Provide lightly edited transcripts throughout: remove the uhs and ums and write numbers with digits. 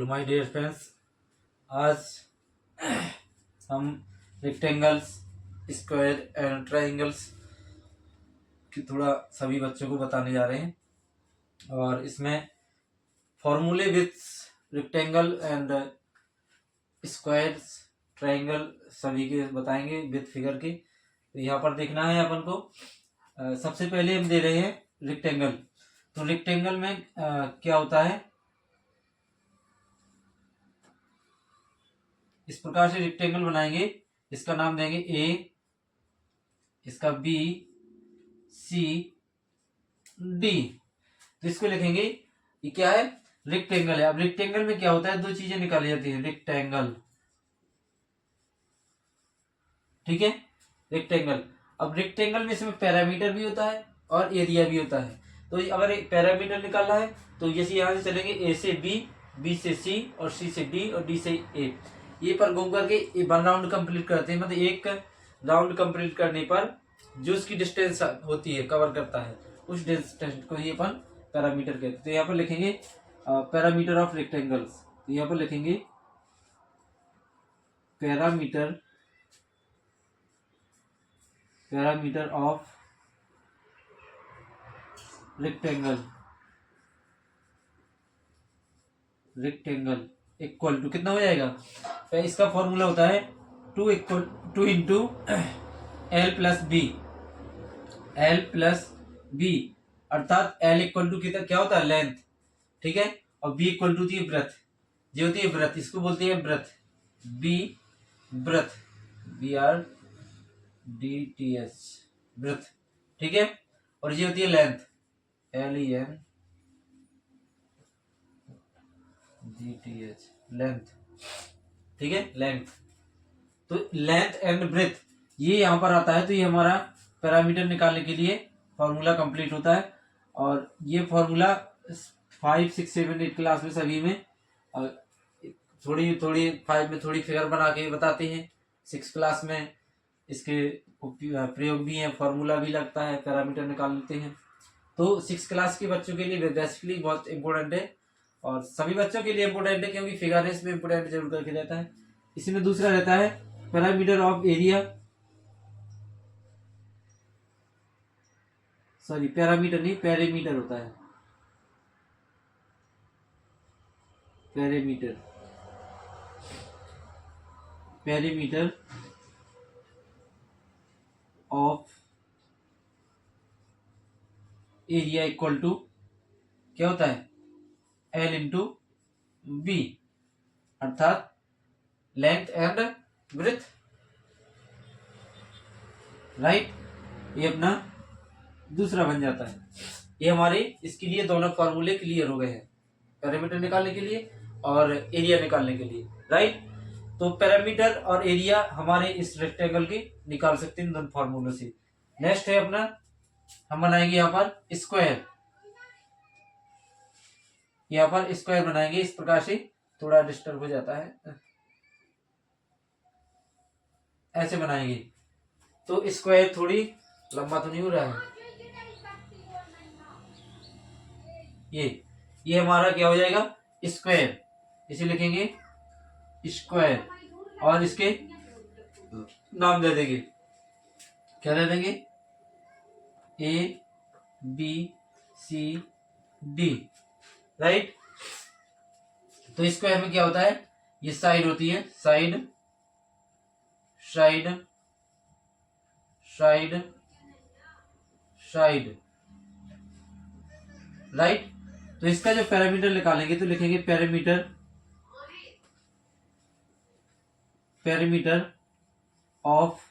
My dear friends, आज हम rectangles, square and triangles की थोड़ा सभी बच्चों को बताने जा रहे हैं। और इसमें फॉर्मूले with rectangle and squares, triangle सभी के बताएंगे विथ फिगर के। तो यहाँ पर देखना है अपन को। सबसे पहले हम दे रहे हैं रेक्टेंगल। तो रेक्टेंगल में क्या होता है, इस प्रकार से रेक्टेंगल बनाएंगे। इसका नाम देंगे ए, इसका बी, सी, डी। तो इसको लिखेंगे, ये क्या है, रेक्टेंगल है। अब रेक्टेंगल में क्या होता है, दो चीजें निकाली जाती है, रेक्टेंगल, ठीक है, रेक्टेंगल। अब रेक्टेंगल में इसमें पैरामीटर भी होता है और एरिया भी होता है। तो अगर एक पैरामीटर निकालना है तो जैसे यहाँ से चलेंगे ए से बी, बी से सी और सी से डी और डी से ए। ये पर घूम करके वन राउंड कंप्लीट करते हैं। मतलब एक राउंड कंप्लीट करने पर जो उसकी डिस्टेंस होती है, कवर करता है, उस डिस्टेंस को ये अपन पैरामीटर कहते हैं। तो यहाँ पर लिखेंगे पैरामीटर ऑफ रेक्टेंगल्स। तो यहाँ पर लिखेंगे parameter of rectangle equal to कितना हो जाएगा। तो इसका फॉर्मूला होता है 2 इंटू एल प्लस बी, अर्थात एल इक्वल टू कितना क्या होता है, लेंथ, ठीक है, और बी इक्वल टू होती है ब्रेथ। जो होती है ब्रेथ, इसको बोलते हैं breadth, B breadth, BRDTH breadth, ठीक है। और ये होती है लेंथ, LENGTH लेंथ, ठीक है, लेंथ। तो लेंथ एंड ब्रेथ ये यहाँ पर आता है। तो ये हमारा पैरामीटर निकालने के लिए फॉर्मूला कंप्लीट होता है। और ये फॉर्मूला 5, 6, 7, 8 क्लास में सभी में थोड़ी 5 में थोड़ी फिगर बना के बताते हैं। 6 क्लास में इसके प्रयोग भी है, फॉर्मूला भी लगता है, पैरामीटर निकाल लेते हैं। तो 6 क्लास के बच्चों के लिए बेसिकली बहुत इंपॉर्टेंट है और सभी बच्चों के लिए इंपॉर्टेंट है, क्योंकि फिगर है, इसमें इंपॉर्टेंट जरूर करके रहता है। इसी में दूसरा रहता है parameter of area, sorry parameter नहीं, पेरीमीटर होता है, perimeter of area equal to क्या होता है, L इंटू बी, अर्थात लेंथ एंड ब्रेथ, राइट। ये अपना दूसरा बन जाता है। ये हमारे इसके लिए दोनों फॉर्मूले क्लियर हो गए हैं, पैरामीटर निकालने के लिए और एरिया निकालने के लिए, राइट। तो पैरामीटर और एरिया हमारे इस रेक्टेंगल की निकाल सकते हैं दोनों फॉर्मूलों से। नेक्स्ट है अपना, हम बनाएंगे यहाँ पर स्क्वायर। यहाँ पर स्क्वायर बनाएंगे इस प्रकार से, थोड़ा डिस्टर्ब हो जाता है, ऐसे बनाएंगे। तो स्क्वायर थोड़ी लंबा तो नहीं हो रहा है। ये हमारा क्या हो जाएगा, स्क्वायर। इसे लिखेंगे स्क्वायर और इसके नाम दे देंगे, क्या दे देंगे, ABCD, राइट। तो स्क्वायर में क्या होता है, ये साइड होती है, साइड, राइट। तो इसका जो पैरामीटर निकालेंगे तो लिखेंगे पैरामीटर ऑफ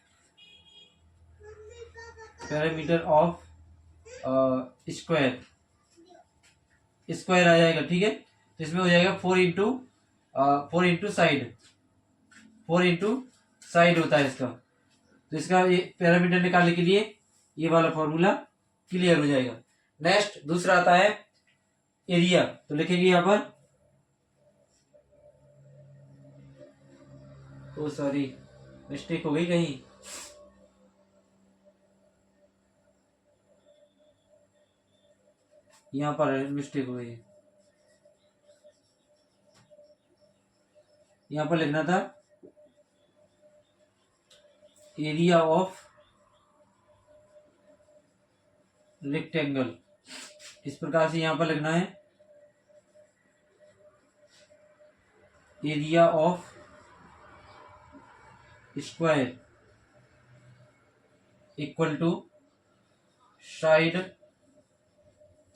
स्क्वायर आ जाएगा, ठीक है। तो इसमें हो जाएगा 4 इंटू साइड होता है इसका। तो इसका ये पैरामीटर निकालने के लिए ये वाला फॉर्मूला क्लियर हो जाएगा। नेक्स्ट दूसरा आता है एरिया। तो लिखेंगे यहाँ पर, ओ सॉरी मिस्टेक हो गई कहीं, यहाँ पर मिस्टेक हो गई, यहाँ पर लिखना था एरिया ऑफ रेक्टेंगल, इस प्रकार से यहाँ पर लिखना है area of square equal to side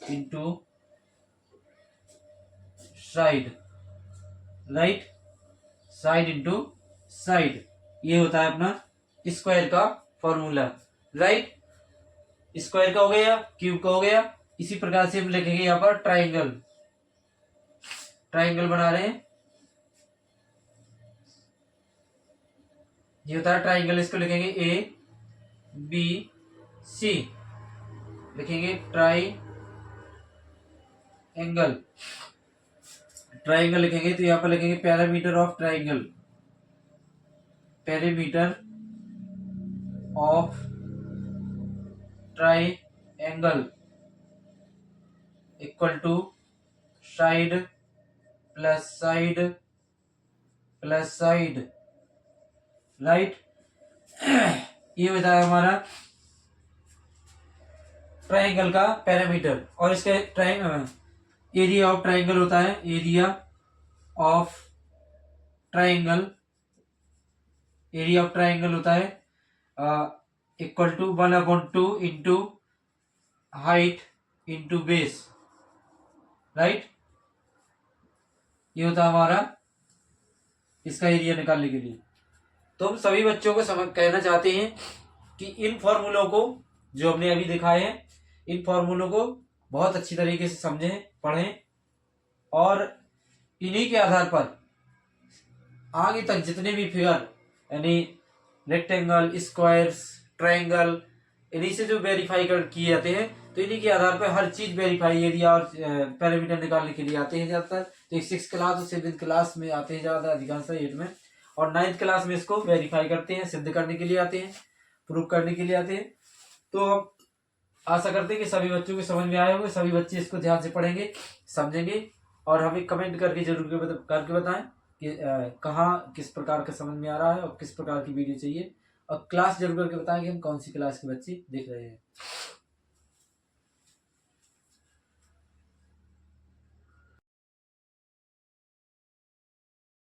into side, right, side into side, ये होता है अपना स्क्वायर का फॉर्मूला, राइट। स्क्वायर का हो गया, क्यूब का हो गया। इसी प्रकार से हम लिखेंगे यहाँ पर ट्राइंगल, ट्राइंगल बना रहे हैं, ये होता है ट्राइंगल। इसको लिखेंगे ए बी सी, लिखेंगे ट्राई एंगल, ट्राइंगल लिखेंगे तो यहाँ पर लिखेंगे parameter of triangle, parameter of triangle equal to side plus side plus side, right. ये होता है हमारा ट्राइंगल का पैरामीटर। और इसके एरिया ऑफ ट्राइंगल होता है, area of triangle, area of triangle होता है equal to 1/2 into height into base, right. ये होता है हमारा इसका एरिया निकालने के लिए। तो हम सभी बच्चों को कहना चाहते हैं कि इन फॉर्मूलों को जो हमने अभी दिखाए हैं, इन फॉर्मूलों को बहुत अच्छी तरीके से समझें, पढ़ें, और इन्हीं के आधार पर आगे तक जितने भी फिगर यानी रेक्टेंगल, स्क्वायर्स, ट्रायंगल, इन्हीं से जो वेरीफाई किए जाते हैं, तो इन्हीं के आधार पर हर चीज वेरीफाई एरिया और पैरामीटर निकालने के लिए आते हैं ज्यादातर। तो 6th क्लास और 7th क्लास में आते हैं ज्यादा, अधिकांश 8 में, और 9th क्लास में इसको वेरीफाई करते हैं, सिद्ध करने के लिए आते हैं, प्रूव करने के लिए आते हैं। तो हम आशा करते हैं कि सभी बच्चों को समझ में आए होंगे, सभी बच्चे इसको ध्यान से पढ़ेंगे, समझेंगे, और हमें कमेंट करके जरूर करके बताएं कि कहाँ किस प्रकार का समझ में आ रहा है और किस प्रकार की वीडियो चाहिए, और क्लास जरूर करके बताएं कि हम कौन सी क्लास के बच्चे देख रहे हैं।